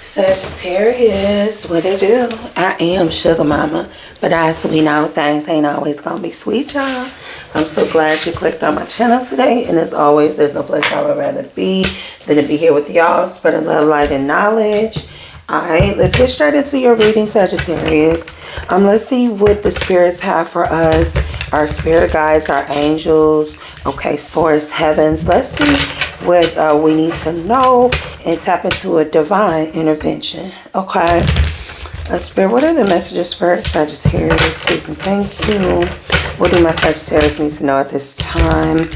Sagittarius, what it do? I am Sugar Mama, but as we know, things ain't always gonna be sweet, y'all. I'm so glad you clicked on my channel today, and as always, there's no place I would rather be than to be here with y'all, spreading love, light, and knowledge. Alright, let's get straight into your reading, Sagittarius. Let's see what the spirits have for us, our spirit guides, our angels, okay, source, heavens. Let's see what we need to know and tap into a divine intervention. Okay, spirit, what are the messages for Sagittarius? Please and thank you. What do my Sagittarius need to know at this time?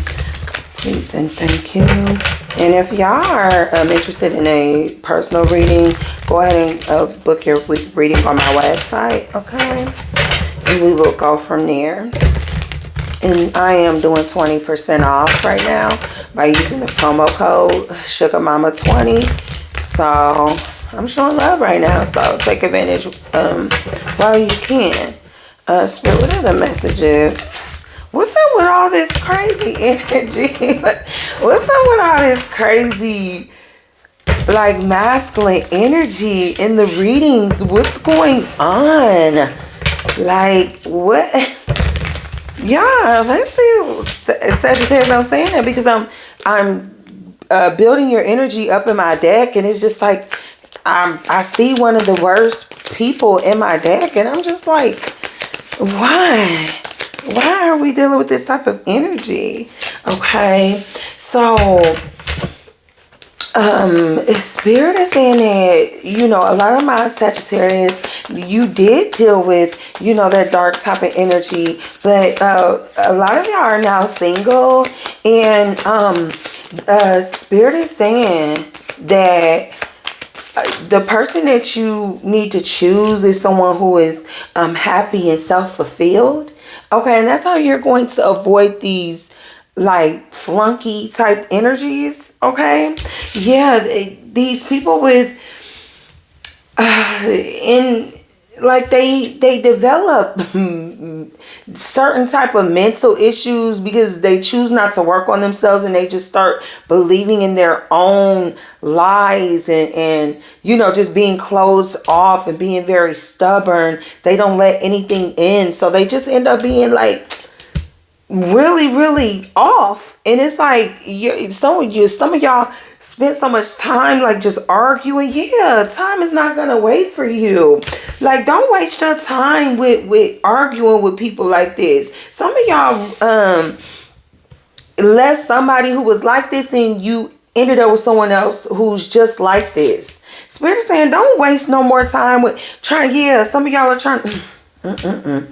Please and thank you. And if y'all are interested in a personal reading, go ahead and book your reading on my website, okay? And we will go from there. And I am doing 20% off right now by using the promo code SugarMama20. So I'm showing love right now, so take advantage while you can. Spirit, what are the messages? What's up with all this crazy energy? What's up with all this crazy, like, masculine energy in the readings? What's going on? Like, what? Yeah, let's see. Sagittarius, I'm saying that because I'm building your energy up in my deck, and it's just like I see one of the worst people in my deck, and I'm just like, why? Why are we dealing with this type of energy? Okay, so Spirit is saying that, you know, a lot of my Sagittarius, you did deal with, you know, that dark type of energy, but a lot of y'all are now single, and Spirit is saying that the person that you need to choose is someone who is happy and self-fulfilled. Okay, and that's how you're going to avoid these, like, flunky type energies, okay? Yeah, these people with, they develop certain type of mental issues because they choose not to work on themselves, and they just start believing in their own lies and you know, just being closed off and being very stubborn. They don't let anything in, so they just end up being like really off. And it's like some of y'all spent so much time like just arguing. Yeah, time is not gonna wait for you. Like, don't waste your time with arguing with people like this. Some of y'all left somebody who was like this, and you ended up with someone else who's just like this. Spirit is saying, don't waste no more time with trying. Yeah, some of y'all are trying.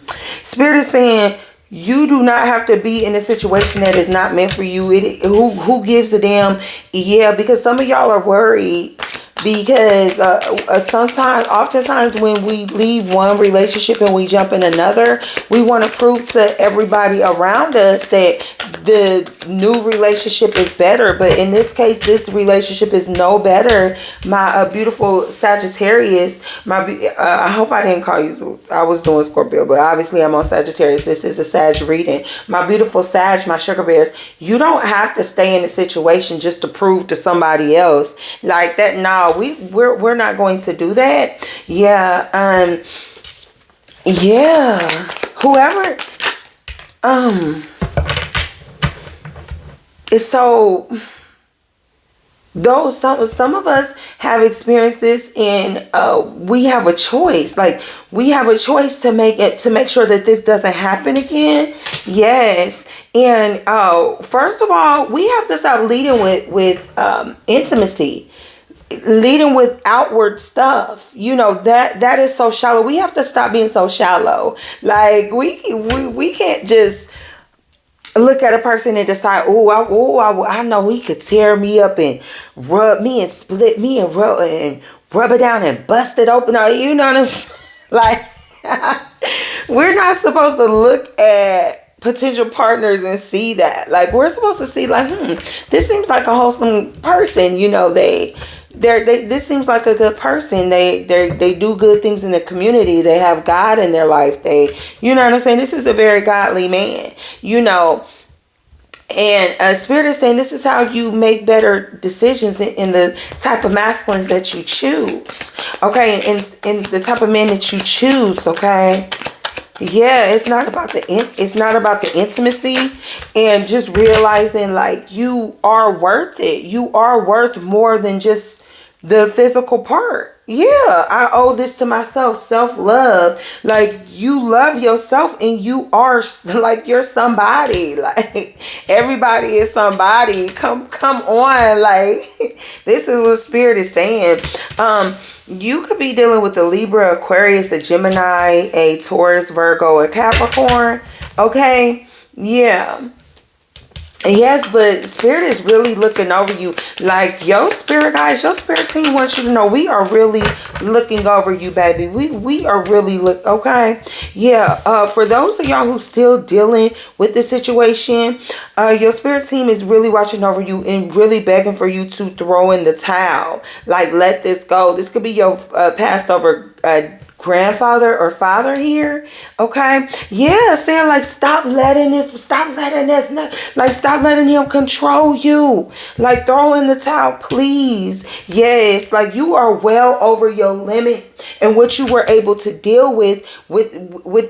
Spirit is saying, you do not have to be in a situation that is not meant for you. Who gives a damn? Yeah, because some of y'all are worried because oftentimes when we leave one relationship and we jump in another, we want to prove to everybody around us that the new relationship is better. But in this case, this relationship is no better. My beautiful Sagittarius, I hope I didn't call you, I was doing Scorpio, but obviously I'm on Sagittarius. This is a Sag reading. My beautiful Sag, my sugar bears, you don't have to stay in a situation just to prove to somebody else like that. No, we're not going to do that. Yeah, yeah, whoever so those some of us have experienced this, and we have a choice. Like, we have a choice to make sure that this doesn't happen again. Yes. And first of all, we have to stop leading with intimacy, leading with outward stuff. You know, that is so shallow. We have to stop being so shallow. Like, we can't just look at a person and decide, I know he could tear me up and rub me and split me and rub it down and bust it open. You know what I'm saying? Like, we're not supposed to look at potential partners and see that. Like, we're supposed to see, like, this seems like a wholesome person. You know, this seems like a good person. They do good things in the community. They have God in their life. You know what I'm saying? This is a very godly man, you know. And Spirit is saying this is how you make better decisions in the type of masculines that you choose. Okay, and the type of men that you choose. Okay. Yeah, it's not about the intimacy, and just realizing like you are worth it. You are worth more than just the physical part. Yeah, I owe this to myself. Self-love. Like, you love yourself and you are like, you're somebody. Like, everybody is somebody. Come on. Like, this is what Spirit is saying. You could be dealing with a Libra, Aquarius, a Gemini, a Taurus, Virgo, a Capricorn. Okay? Yeah. Yes, but Spirit is really looking over you. Like, your spirit guys, your spirit team wants you to know we are really looking over you, baby. We are really okay? Yeah, for those of y'all who still dealing with this situation, your spirit team is really watching over you and really begging for you to throw in the towel. Like, let this go. This could be your passed over grandfather or father here. Okay, yeah, saying like, stop letting him control you. Like, throw in the towel, please. Yes, like, you are well over your limit and what you were able to deal with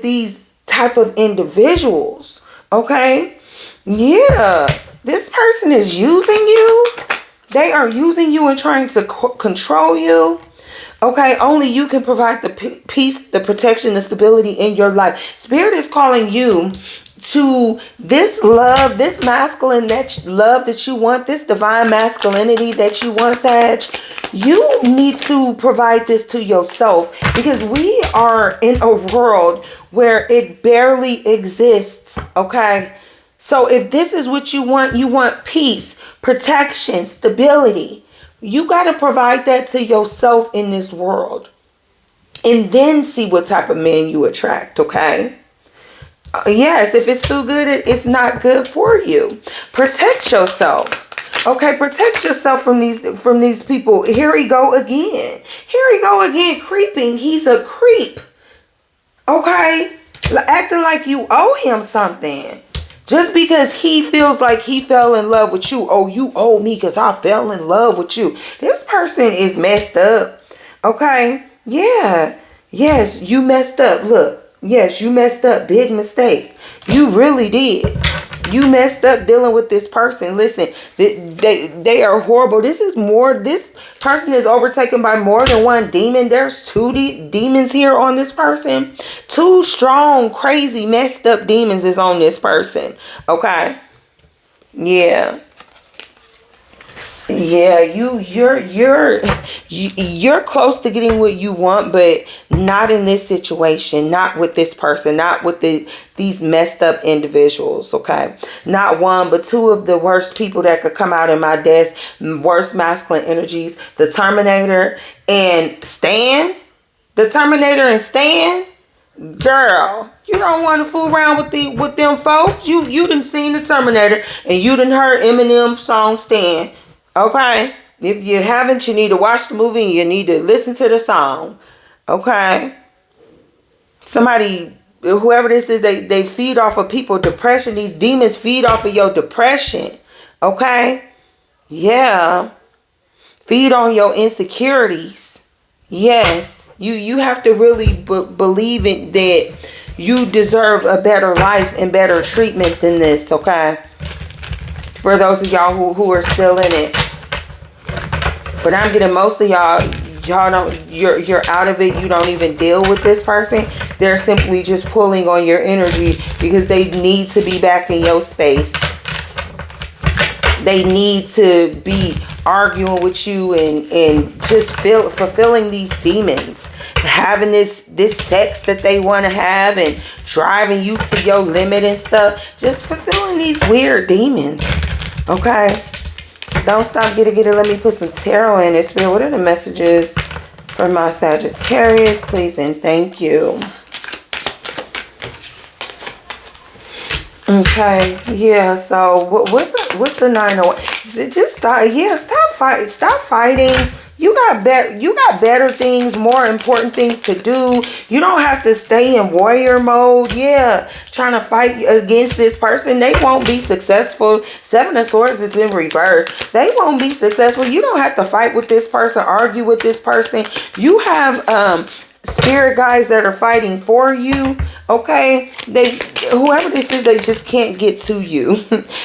these type of individuals. Okay, yeah, this person is using you. They are using you and trying to control you. Okay, only you can provide the peace, the protection, the stability in your life. Spirit is calling you to this love, this masculine love that you want, this divine masculinity that you want, Sag. You need to provide this to yourself, because we are in a world where it barely exists. Okay, so if this is what you want peace, protection, stability. You got to provide that to yourself in this world. And then see what type of man you attract, okay? Yes, if it's too good, it's not good for you. Protect yourself. Okay, protect yourself from these people. Here he go again. Creeping. He's a creep. Okay? Acting like you owe him something. Just because he feels like he fell in love with you. Oh, you owe me because I fell in love with you. This person is messed up. Okay? Yeah. Yes, you messed up. Look. Yes, you messed up. Big mistake. You really did. You messed up dealing with this person. Listen, they are horrible. This person is overtaken by more than one demon. There's two demons here on this person. Two strong, crazy, messed up demons is on this person. Okay. Yeah. Yeah, you're close to getting what you want, but not in this situation, not with this person, not with these messed up individuals. Okay, not one but two of the worst people that could come out in my desk, worst masculine energies, the Terminator and Stan. Girl, you don't want to fool around with them folks. You done seen the Terminator and you done heard Eminem song Stan. Okay, if you haven't, you need to watch the movie and you need to listen to the song. Okay, whoever this is, they feed off of people's depression. These demons feed off of your depression. Okay, yeah, feed on your insecurities. Yes, you have to really believe in that you deserve a better life and better treatment than this. Okay, for those of y'all who are still in it. But I'm getting most of y'all don't, you're out of it. You don't even deal with this person. They're simply just pulling on your energy because they need to be back in your space. They need to be arguing with you and just fulfilling these demons. Having this sex that they want to have and driving you to your limit and stuff. Just fulfilling these weird demons. Okay? Don't stop, get it. Let me put some tarot in this. What are the messages for my Sagittarius, please and thank you. Okay, yeah. So what's the 901? Just stop. Yeah, stop fighting. You got better things, more important things to do. You don't have to stay in warrior mode. Yeah, trying to fight against this person. They won't be successful. Seven of Swords is in reverse. They won't be successful. You don't have to fight with this person, argue with this person. You have spirit guides that are fighting for you. Okay, whoever this is, they just can't get to you.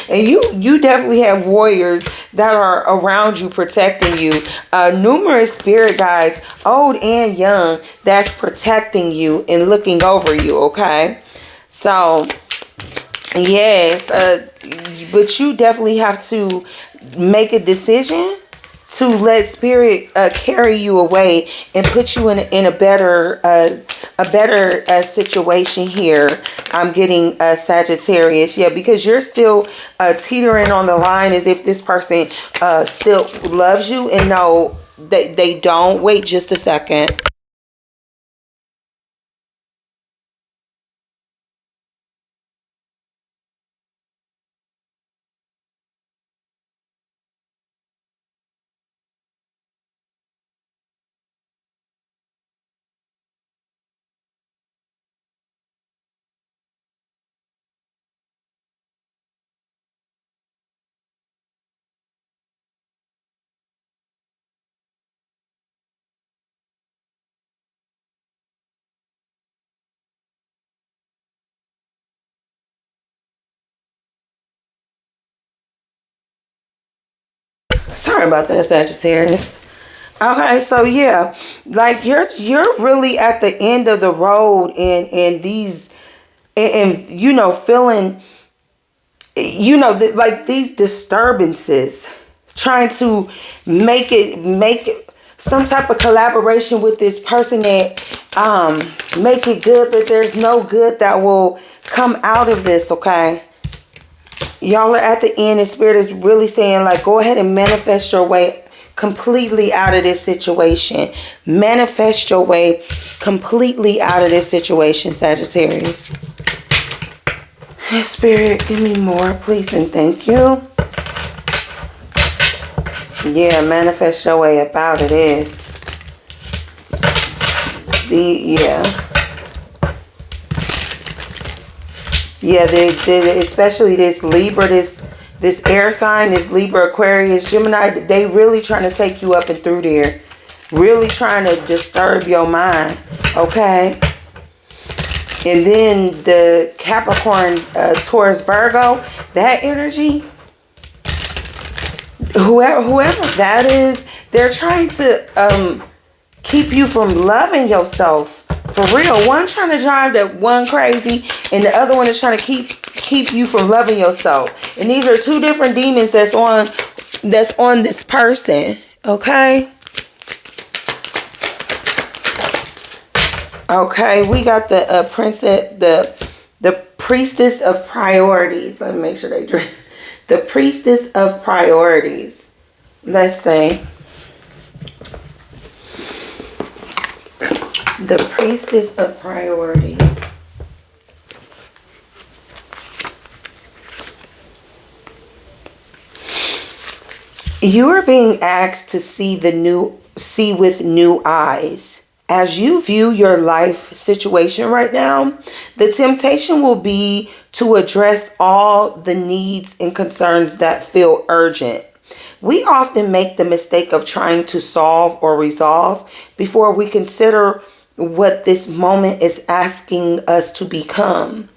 And you definitely have warriors that are around you, protecting you. Numerous spirit guides, old and young, that's protecting you and looking over you. Okay, so yes, but you definitely have to make a decision to let spirit carry you away and put you in a better situation here. I'm getting Sagittarius, yeah, because you're still teetering on the line as if this person still loves you, and no, they don't. Wait just a second. Sorry about that, Sagittarius. Okay, so yeah, like you're really at the end of the road, and these and you know, feeling, you know, like these disturbances, trying to make it some type of collaboration with this person that make it good, but there's no good that will come out of this. Okay, y'all are at the end, and spirit is really saying, like, go ahead and manifest your way completely out of this situation. Manifest your way completely out of this situation, Sagittarius. Spirit, give me more, please, and thank you. Yeah, manifest your way up out of this. Especially this Libra, this air sign, this Libra, Aquarius, Gemini, they really trying to take you up and through there. Really trying to disturb your mind. Okay. And then the Capricorn, Taurus, Virgo, that energy, whoever that is, they're trying to keep you from loving yourself. For real. One trying to drive that one crazy, and the other one is trying to keep you from loving yourself. And these are two different demons that's on this person. Okay. Okay, we got the princess, the priestess of priorities. Let me make sure they drink. The priestess of priorities. Let's see. The priestess of priorities. You are being asked to see with new eyes. As you view your life situation right now, the temptation will be to address all the needs and concerns that feel urgent. We often make the mistake of trying to solve or resolve before we consider what this moment is asking us to become,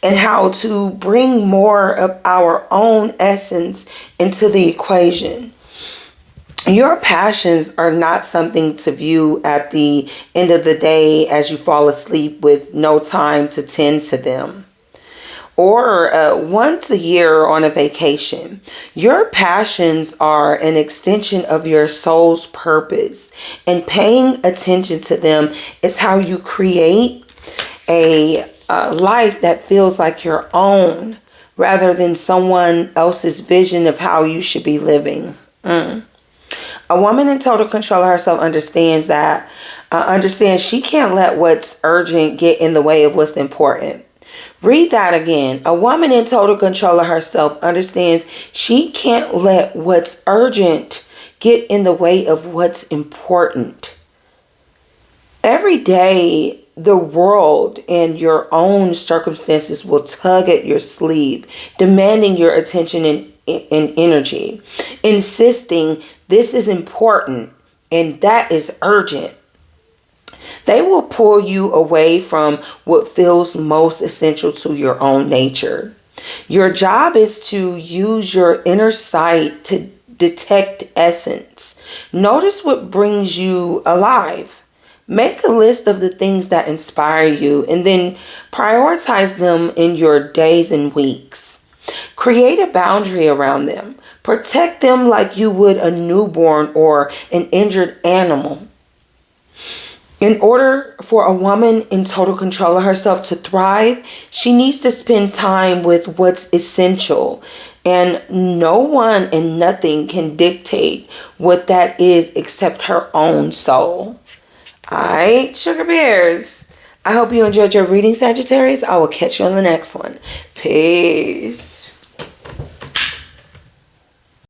and how to bring more of our own essence into the equation. Your passions are not something to view at the end of the day as you fall asleep with no time to tend to them. Or once a year on a vacation. Your passions are an extension of your soul's purpose, and paying attention to them is how you create a life that feels like your own, rather than someone else's vision of how you should be living. A woman in total control of herself understands she can't let what's urgent get in the way of what's important. Read that again. A woman in total control of herself understands she can't let what's urgent get in the way of what's important. Every day, the world and your own circumstances will tug at your sleeve, demanding your attention and energy, insisting this is important and that is urgent. They will pull you away from what feels most essential to your own nature. Your job is to use your inner sight to detect essence. Notice what brings you alive. Make a list of the things that inspire you and then prioritize them in your days and weeks. Create a boundary around them. Protect them like you would a newborn or an injured animal. In order for a woman in total control of herself to thrive, she needs to spend time with what's essential. And no one and nothing can dictate what that is except her own soul. Alright, sugar bears. I hope you enjoyed your reading, Sagittarius. I will catch you on the next one. Peace.